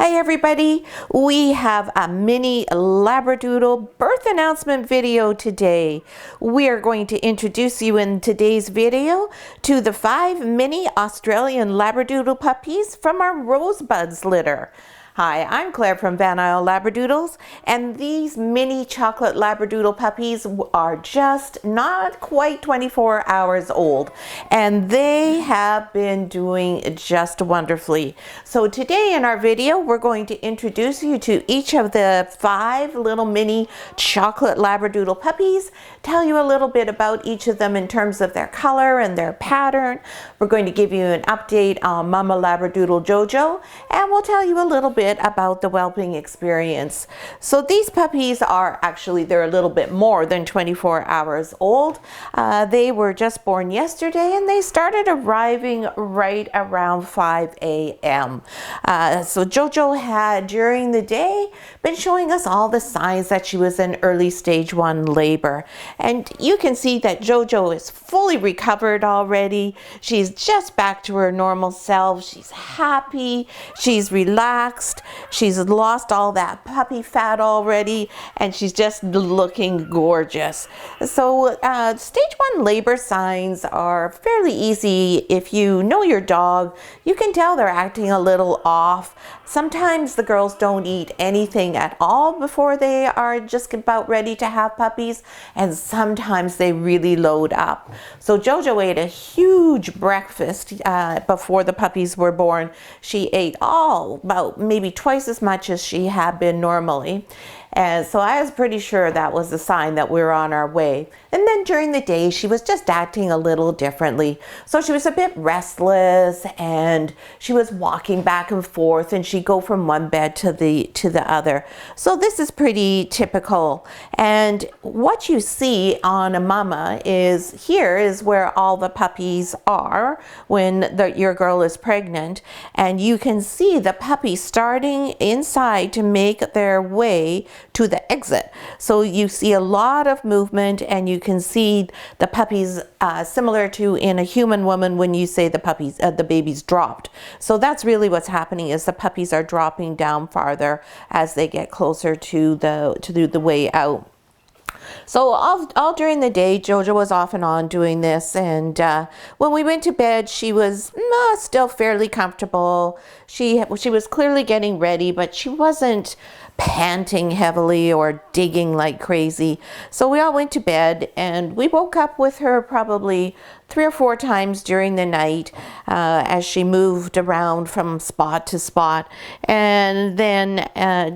Hi everybody, we have a mini Labradoodle birth announcement video today. We are going to introduce you in today's video to the 5 mini Australian Labradoodle puppies from our Rosebuds litter. Hi, I'm Claire from Isle Labradoodles, and these mini chocolate Labradoodle puppies are just not quite 24 hours old, and they have been doing just wonderfully. So today in our video, we're going to introduce you to each of the 5 little mini chocolate Labradoodle puppies, tell you a little bit about each of them in terms of their color and their pattern. We're going to give you an update on Mama Labradoodle JoJo, and we'll tell you a little bit about the whelping experience. So these puppies are actually, they're a little bit more than 24 hours old. They were just born yesterday and they started arriving right around 5 a.m. So JoJo had during the day been showing us all the signs that she was in early stage 1 labor. And you can see that JoJo is fully recovered already. She's just back to her normal self. She's happy, she's relaxed. She's lost all that puppy fat already, and she's just looking gorgeous. So stage 1 labor signs are fairly easy. If you know your dog, you can tell they're acting a little off. Sometimes the girls don't eat anything at all before they are just about ready to have puppies, and sometimes they really load up. So JoJo ate a huge breakfast before the puppies were born. She ate about maybe twice as much as she had been normally. And so I was pretty sure that was a sign that we were on our way. And then during the day, she was just acting a little differently. So she was a bit restless and she was walking back and forth, and she'd go from one bed to the other. So this is pretty typical. And what you see on a mama is here is where all the puppies are when your girl is pregnant. And you can see the puppies starting inside to make their way to the exit. So you see a lot of movement, and you can see the puppies similar to in a human woman when you say the baby's dropped. So that's really what's happening, is the puppies are dropping down farther as they get closer to the way out. So all during the day, JoJo was off and on doing this, and when we went to bed, she was still fairly comfortable. She was clearly getting ready, but she wasn't panting heavily or digging like crazy. So we all went to bed, and we woke up with her probably 3 or 4 times during the night as she moved around from spot to spot. And then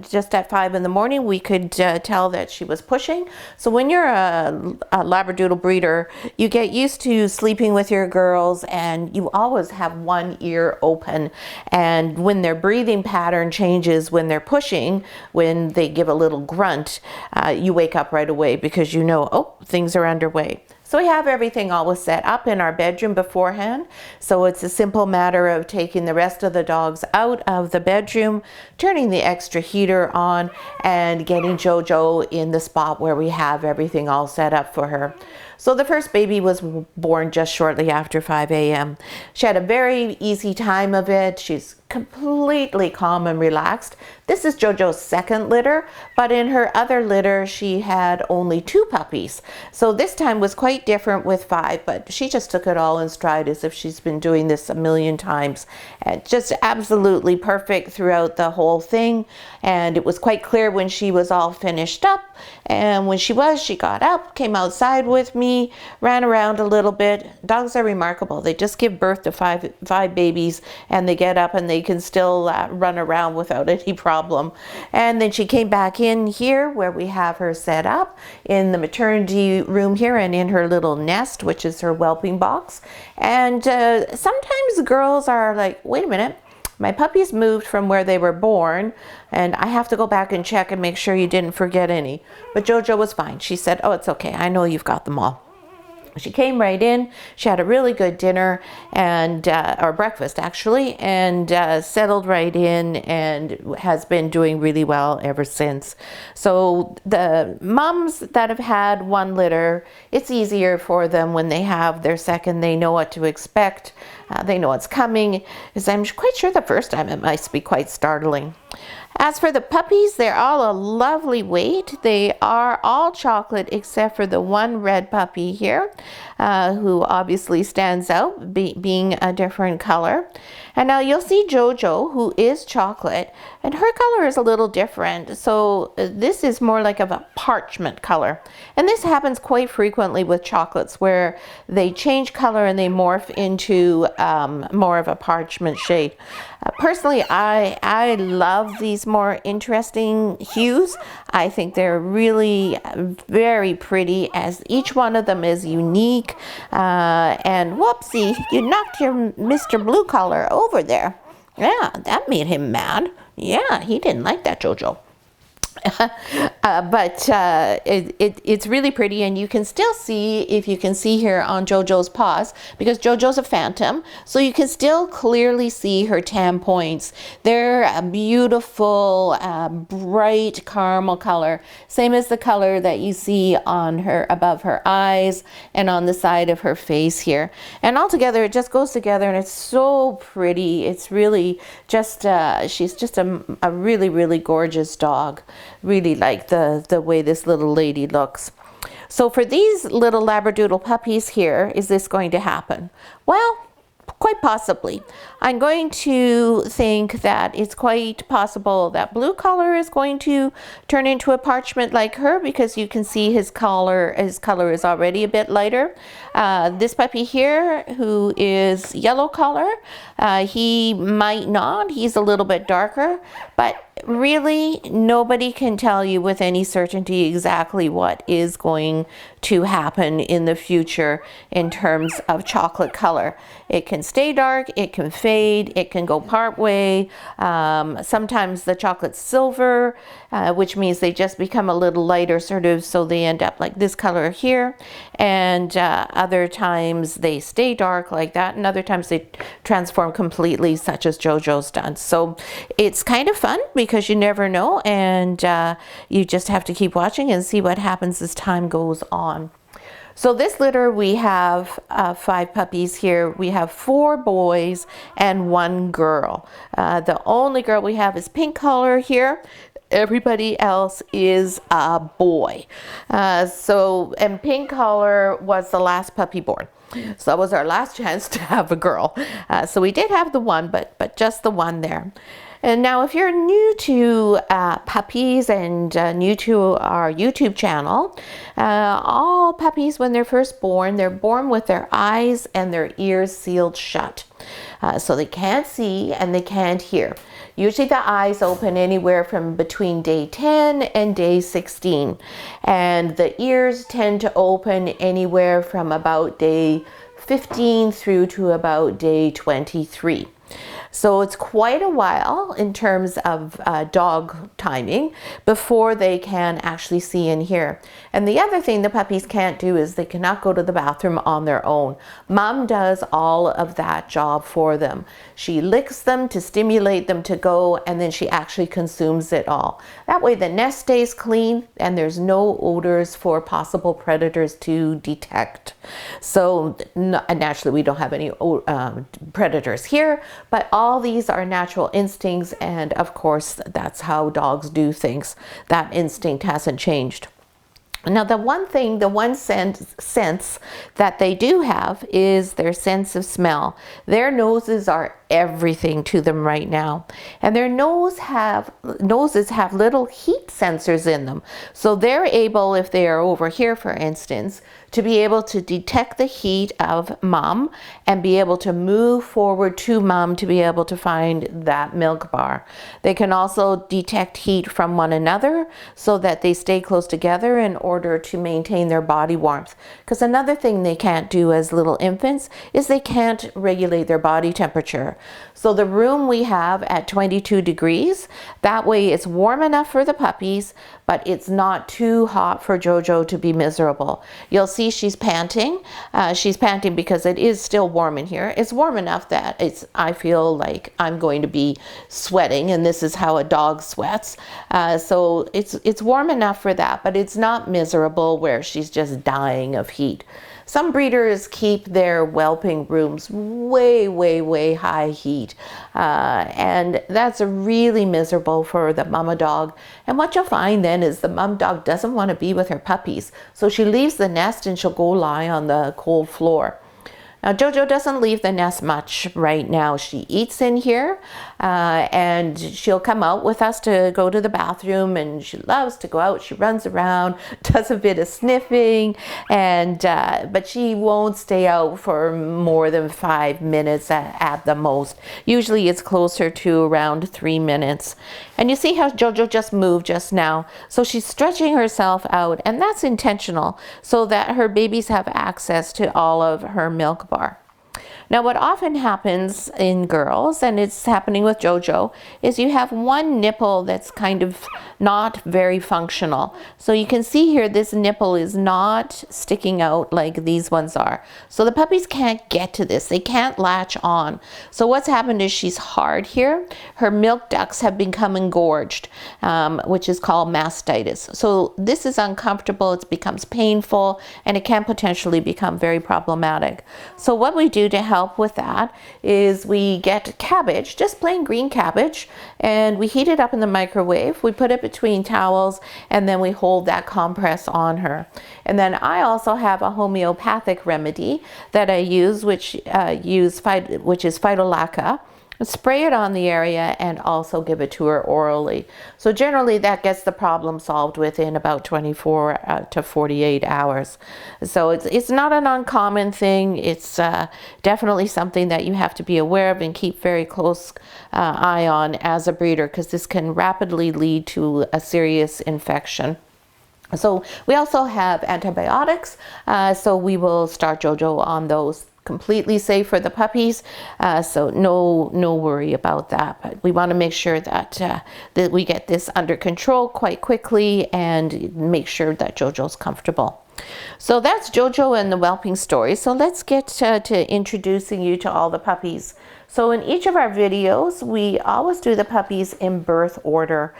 just at 5 in the morning, we could tell that she was pushing. So when you're a Labradoodle breeder, you get used to sleeping with your girls, and you always have one ear open. And when their breathing pattern changes when they're pushing, when they give a little grunt, you wake up right away because you know, oh, things are underway. So we have everything always set up in our bedroom beforehand. So it's a simple matter of taking the rest of the dogs out of the bedroom, turning the extra heater on, and getting JoJo in the spot where we have everything all set up for her. So the first baby was born just shortly after 5 a.m. She had a very easy time of it. She's completely calm and relaxed. This is JoJo's 2nd litter, but in her other litter, she had only 2 puppies. So this time was quite different with 5, but she just took it all in stride as if she's been doing this a million times. And just absolutely perfect throughout the whole thing. And it was quite clear when she was all finished up. And when she got up, came outside with me, ran around a little bit. Dogs are remarkable. They just give birth to five babies, and they get up and they can still run around without any problem. And then she came back in here where we have her set up in the maternity room here and in her little nest, which is her whelping box. And sometimes girls are like, wait a minute, my puppies moved from where they were born, and I have to go back and check and make sure you didn't forget any. But JoJo was fine. She said, oh, it's okay. I know you've got them all. She came right in. She had a really good dinner and or breakfast actually, and settled right in and has been doing really well ever since. So the moms that have had one litter, it's easier for them when they have their second. They know what to expect. They know it's coming, because I'm quite sure the first time it might be quite startling. As for the puppies, they're all a lovely weight. They are all chocolate except for the one red puppy here, who obviously stands out, being a different color. And now you'll see JoJo, who is chocolate, and her color is a little different. So this is more like of a parchment color. And this happens quite frequently with chocolates, where they change color and they morph into more of a parchment shade. Personally, I love these more interesting hues. I think they're really very pretty, as each one of them is unique. And whoopsie, you knocked your Mr. Blue color over there. Yeah, that made him mad. Yeah, he didn't like that, JoJo. But it's really pretty, and you can still see, if you can see here on JoJo's paws, because JoJo's a phantom, so you can still clearly see her tan points. They're a beautiful bright caramel color, same as the color that you see on her, above her eyes and on the side of her face here. And altogether it just goes together, and it's so pretty. It's really just she's just a really gorgeous dog. Really like the way this little lady looks. So for these little Labradoodle puppies here, is this going to happen? Well, quite possibly. I'm going to think that it's quite possible that blue color is going to turn into a parchment like her, because you can see his color is already a bit lighter. This puppy here, who is yellow color, he might not. He's a little bit darker, but really nobody can tell you with any certainty exactly what is going to happen in the future in terms of chocolate color. It can stay dark, it can fade, it can go part way. Sometimes the chocolate's silver, which means they just become a little lighter, sort of, so they end up like this color here. And other times they stay dark like that, and other times they transform completely, such as JoJo's done. So it's kind of fun, because you never know, and you just have to keep watching and see what happens as time goes on. So this litter, we have 5 puppies here. We have 4 boys and 1 girl. The only girl we have is pink color here. Everybody else is a boy. And pink color was the last puppy born. So that was our last chance to have a girl. So we did have the one, but just the one there. And now if you're new to puppies and new to our YouTube channel, all puppies, when they're first born, they're born with their eyes and their ears sealed shut. So they can't see and they can't hear. Usually the eyes open anywhere from between day 10 and day 16. And the ears tend to open anywhere from about day 15 through to about day 23. So it's quite a while in terms of dog timing before they can actually see and hear. And the other thing the puppies can't do is they cannot go to the bathroom on their own. Mom does all of that job for them. She licks them to stimulate them to go, and then she actually consumes it all. That way the nest stays clean and there's no odors for possible predators to detect. So naturally we don't have any predators here, but all these are natural instincts, and of course that's how dogs do things. That instinct hasn't changed. Now the one sense that they do have is their sense of smell. Their noses are everything to them right now, and their noses have little heat sensors in them, so they're able, if they are over here for instance, to be able to detect the heat of mom and be able to move forward to mom to be able to find that milk bar. They can also detect heat from one another so that they stay close together in order to maintain their body warmth. Because another thing they can't do as little infants is they can't regulate their body temperature. So the room we have at 22 degrees, that way it's warm enough for the puppies, but it's not too hot for JoJo to be miserable. You'll see she's panting. She's panting because it is still warm in here. It's warm enough that I feel like I'm going to be sweating, and this is how a dog sweats. So it's warm enough for that, but it's not miserable where she's just dying of heat. Some breeders keep their whelping rooms way high heat. And that's really miserable for the mama dog. And what you'll find then is the mom dog doesn't want to be with her puppies. So she leaves the nest and she'll go lie on the cold floor. Now, JoJo doesn't leave the nest much right now. She eats in here, and she'll come out with us to go to the bathroom, and she loves to go out. She runs around, does a bit of sniffing, and but she won't stay out for more than 5 minutes at the most. Usually it's closer to around 3 minutes. And you see how JoJo just moved just now. So she's stretching herself out, and that's intentional so that her babies have access to all of her milk bar. Now, what often happens in girls, and it's happening with JoJo, is you have one nipple that's kind of not very functional. So you can see here, this nipple is not sticking out like these ones are. So the puppies can't get to this. They can't latch on. So what's happened is she's hard here. Her milk ducts have become engorged, which is called mastitis. So this is uncomfortable. It becomes painful, and it can potentially become very problematic. So what we do to help with that is we get cabbage, just plain green cabbage, and we heat it up in the microwave. We put it between towels, and then we hold that compress on her. And then I also have a homeopathic remedy that I use, which is phytolacca. Spray it on the area and also give it to her orally. So generally that gets the problem solved within about 24 to 48 hours. So it's not an uncommon thing. It's definitely something that you have to be aware of and keep very close eye on as a breeder, because this can rapidly lead to a serious infection. So we also have antibiotics, so we will start JoJo on those. Completely safe for the puppies, so no worry about that. But we want to make sure that that we get this under control quite quickly and make sure that JoJo's comfortable. So that's JoJo and the whelping story. So let's get to introducing you to all the puppies. So in each of our videos, we always do the puppies in birth order.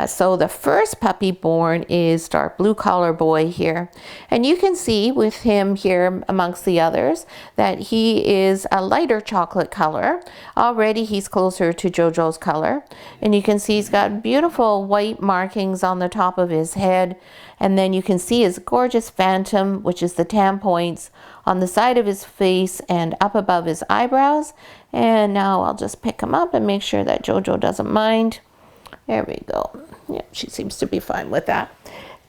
So the first puppy born is dark blue collar boy here. And you can see with him here amongst the others that he is a lighter chocolate color. Already he's closer to JoJo's color. And you can see he's got beautiful white markings on the top of his head. And then you can see his gorgeous phantom, which is the tan points on the side of his face and up above his eyebrows. And now I'll just pick him up and make sure that JoJo doesn't mind. There we go. Yeah, she seems to be fine with that.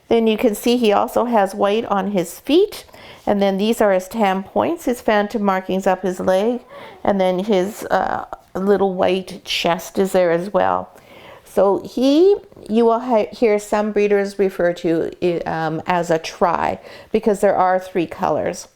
Then you can see he also has white on his feet. And then these are his tan points, his phantom markings up his leg. And then his little white chest is there as well. So you will hear some breeders refer to it as a tri, because there are 3 colors.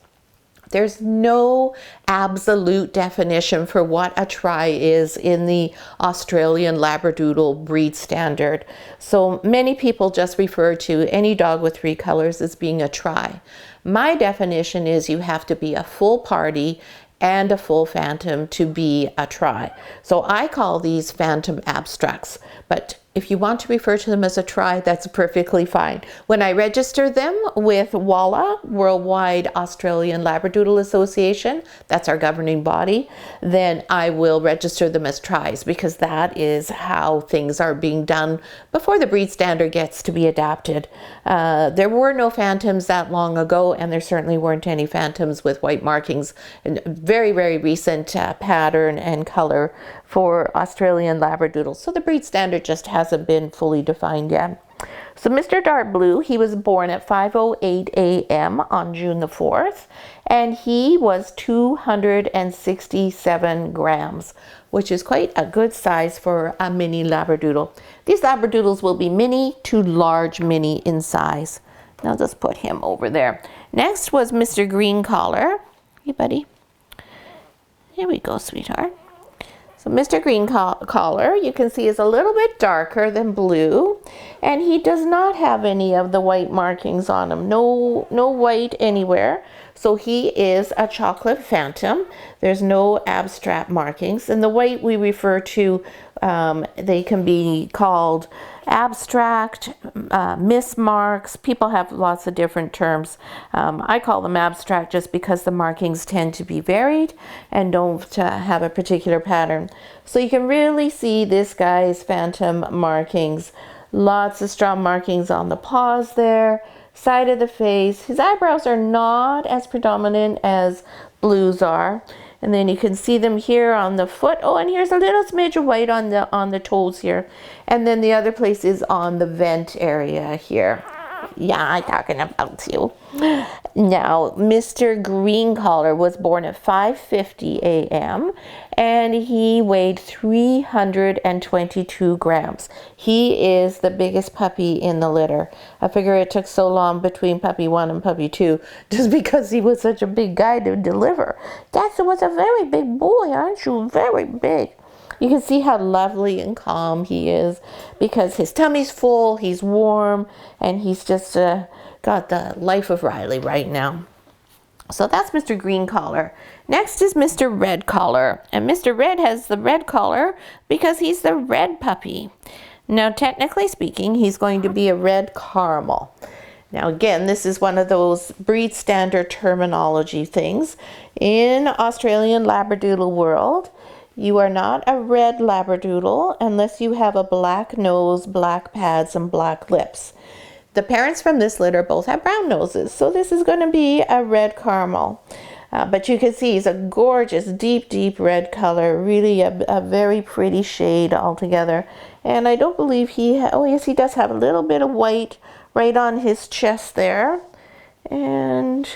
There's no absolute definition for what a tri is in the Australian Labradoodle breed standard. So many people just refer to any dog with 3 colors as being a tri. My definition is you have to be a full party and a full phantom to be a tri. So I call these phantom abstracts, but if you want to refer to them as a tri, that's perfectly fine. When I register them with WALA, Worldwide Australian Labradoodle Association, that's our governing body, then I will register them as tris, because that is how things are being done before the breed standard gets to be adapted. There were no phantoms that long ago, and there certainly weren't any phantoms with white markings. Very, very recent pattern and color for Australian Labradoodles. So the breed standard just hasn't been fully defined yet. So Mr. Dark Blue, he was born at 5:08 a.m. on June the 4th, and he was 267 grams, which is quite a good size for a mini Labradoodle. These Labradoodles will be mini to large mini in size. Now just put him over there. Next was Mr. Green Collar. Hey, buddy. Here we go, sweetheart. So Mr. Green Collar, you can see, is a little bit darker than Blue, and he does not have any of the white markings on him. No white anywhere. So he is a chocolate phantom. There's no abstract markings. And the white we refer to, they can be called abstract, mismarks. People have lots of different terms. I call them abstract just because the markings tend to be varied and don't have a particular pattern. So you can really see this guy's phantom markings. Lots of strong markings on the paws there, side of the face. His eyebrows are not as predominant as Blue's are. And then you can see them here on the foot. Oh, and here's a little smidge of white on the toes here. And then the other place is on the vent area here. Yeah, I'm talking about you. Now, Mr. Green Collar was born at 5:50 a.m. and he weighed 322 grams. He is the biggest puppy in the litter. I figure it took so long between puppy 1 and puppy 2 just because he was such a big guy to deliver. That was a very big boy, aren't you? Very big. You can see how lovely and calm he is because his tummy's full, he's warm, and he's just got the life of Riley right now. So that's Mr. Green Collar. Next is Mr. Red Collar. And Mr. Red has the red collar because he's the red puppy. Now, technically speaking, he's going to be a red caramel. Now, again, this is one of those breed standard terminology things. In Australian Labradoodle world, you are not a red Labradoodle unless you have a black nose, black pads, and black lips. The parents from this litter both have brown noses, so this is going to be a red caramel. But you can see he's a gorgeous, deep, deep red color, really a very pretty shade altogether. And I don't believe oh yes, he does have a little bit of white right on his chest there. And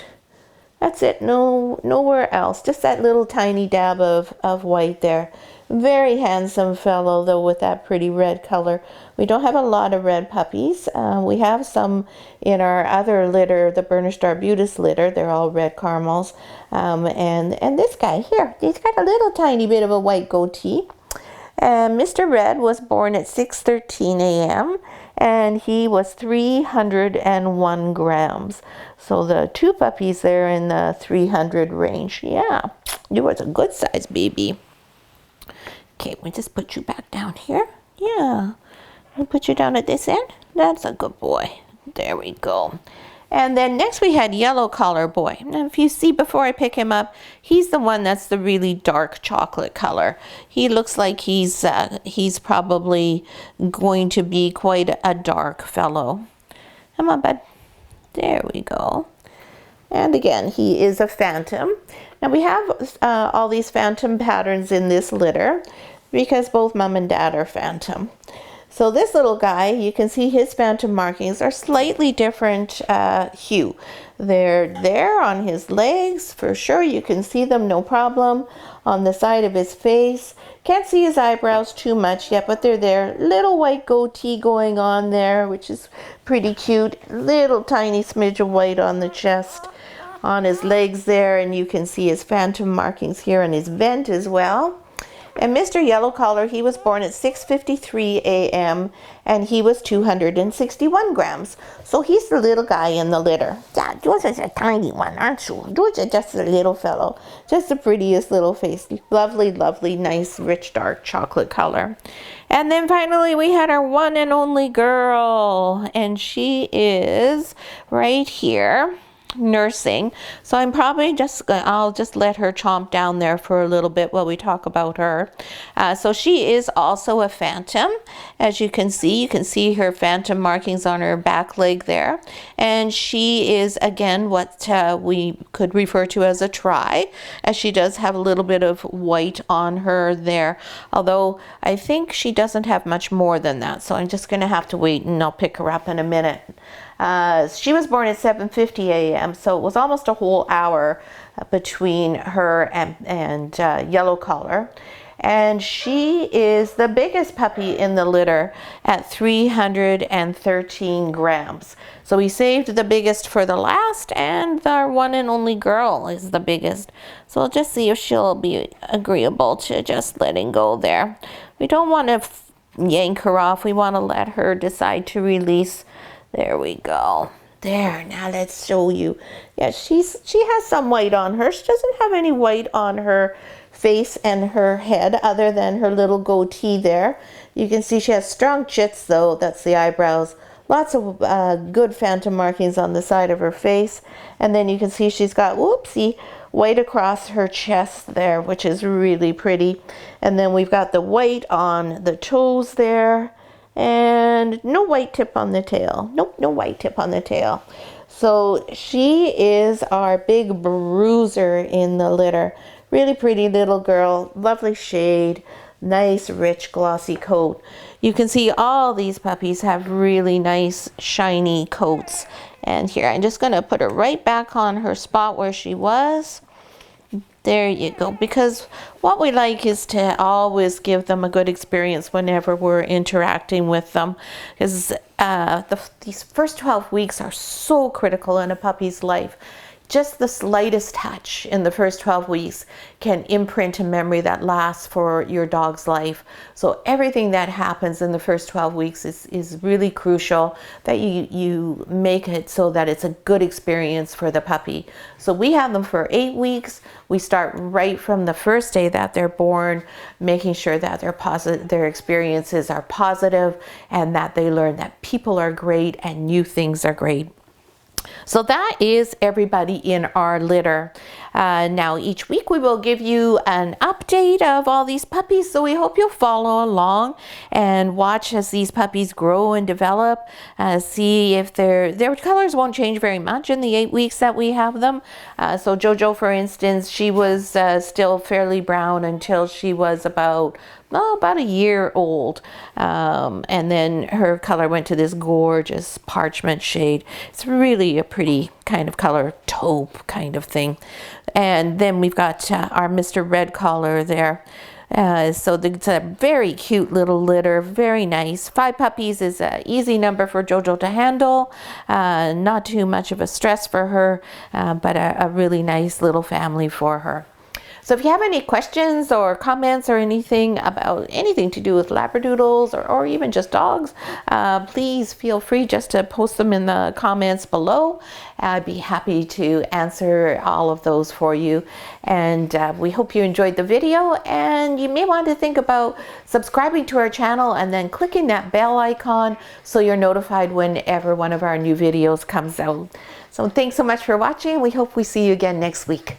that's it, nowhere else, just that little tiny dab of white there. Very handsome fellow though with that pretty red color. We don't have a lot of red puppies. We have some in our other litter, the Burnished Arbutus litter. They're all red caramels. And this guy here, he's got a little tiny bit of a white goatee. Mr. Red was born at 6:13 a.m. and he was 301 grams. So the two puppies there in the 300 range. Yeah, you was a good size baby. Okay, we just put you back down here. Yeah, and put you down at this end. That's a good boy. There we go. And then next we had Yellow Collar Boy. Now if you see before I pick him up, he's the one that's the really dark chocolate color. He looks like he's probably going to be quite a dark fellow. Come on, bud. There we go. And again, he is a phantom. Now we have all these phantom patterns in this litter because both mom and dad are phantom. So this little guy, you can see his phantom markings are slightly different hue. They're there on his legs, for sure. You can see them, no problem. On the side of his face. Can't see his eyebrows too much yet, but they're there. Little white goatee going on there, which is pretty cute. Little tiny smidge of white on the chest, on his legs there, and you can see his phantom markings here on his vent as well. And Mr. Yellow Collar, he was born at 6:53 a.m. and he was 261 grams. So he's the little guy in the litter. Yeah, yours is a tiny one, aren't you? Yours is just a little fellow. Just the prettiest little face. Lovely, lovely, nice, rich, dark chocolate color. And then finally we had our one and only girl. And she is right here, nursing. So I'm probably I'll just let her chomp down there for a little bit while we talk about her. So she is also a phantom. As you can see her phantom markings on her back leg there. And she is again what we could refer to as a tri, as she does have a little bit of white on her there. Although I think she doesn't have much more than that. So I'm just going to have to wait and I'll pick her up in a minute. She was born at 7:50 a.m. so it was almost a whole hour between her and Yellow Collar. And she is the biggest puppy in the litter at 313 grams. So we saved the biggest for the last, and our one and only girl is the biggest. So we'll just see if she'll be agreeable to just letting go there. We don't want to yank her off. We want to let her decide to release. There we go. There, now let's show you. Yeah, she has some white on her. She doesn't have any white on her face and her head other than her little goatee there. You can see she has strong chits though. That's the eyebrows. Lots of good phantom markings on the side of her face. And then you can see she's got, whoopsie, white across her chest there, which is really pretty. And then we've got the white on the toes there. And no white tip on the tail. Nope, no white tip on the tail. So she is our big bruiser in the litter. Really pretty little girl, lovely shade, nice rich glossy coat. You can see all these puppies have really nice shiny coats. And here, I'm just gonna put her right back on her spot where she was. There you go, because what we like is to always give them a good experience whenever we're interacting with them, because these first 12 weeks are so critical in a puppy's life. Just the slightest touch in the first 12 weeks can imprint a memory that lasts for your dog's life. So everything that happens in the first 12 weeks is really crucial, that you make it so that it's a good experience for the puppy. So we have them for 8 weeks. We start right from the first day that they're born, making sure that their experiences are positive and that they learn that people are great and new things are great. So that is everybody in our litter. Now each week we will give you an update of all these puppies, so we hope you'll follow along and watch as these puppies grow and develop. See if their colors won't change very much in the 8 weeks that we have them. So JoJo, for instance, she was still fairly brown until she was about a year old, and then her color went to this gorgeous parchment shade. It's really a pretty kind of color, taupe kind of thing. And then we've got our Mr. Red Collar there. So it's a very cute little litter, very nice. 5 puppies is an easy number for JoJo to handle. Not too much of a stress for her, but a really nice little family for her. So if you have any questions or comments or anything about anything to do with Labradoodles or even just dogs, please feel free just to post them in the comments below. I'd be happy to answer all of those for you. And we hope you enjoyed the video, and you may want to think about subscribing to our channel and then clicking that bell icon so you're notified whenever one of our new videos comes out. So thanks so much for watching. We hope we see you again next week.